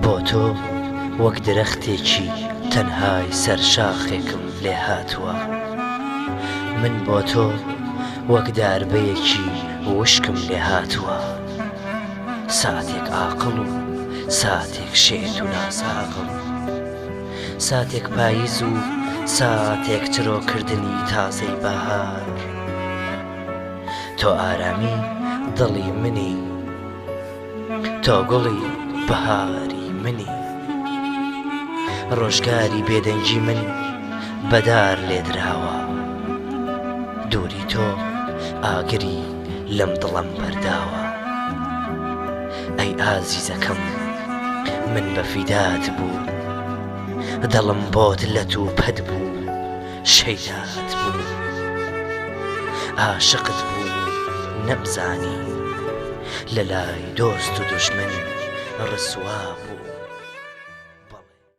بۆ تۆ وەک درەختێکی تەنهای سەر شاخێکم لێ هاتووە، من بۆ تۆ وەک داربەیەکی وشکم لێ هاتووە. ساتێک عاقڵ و ساتێک شێت و ناساغڵ، ساتێک پاییز و ساتێک چرۆکردنی تازەی بەهار. تۆ ئارامی دڵی منی، تۆ گوڵی بەهاری منی، ڕۆژگاری بێدەنگی من بەدار لێدراوە. دووری تۆ ئاگری لەم دڵم بەرداوە. ئەی ئازیزەکەم من بە فیدات بوو، دڵم بۆت لەت و پەت بوو، شەیدات بوو، عاشقت بوو نەمزانی، لە لای دۆست و دوژمن ڕسوا بوو.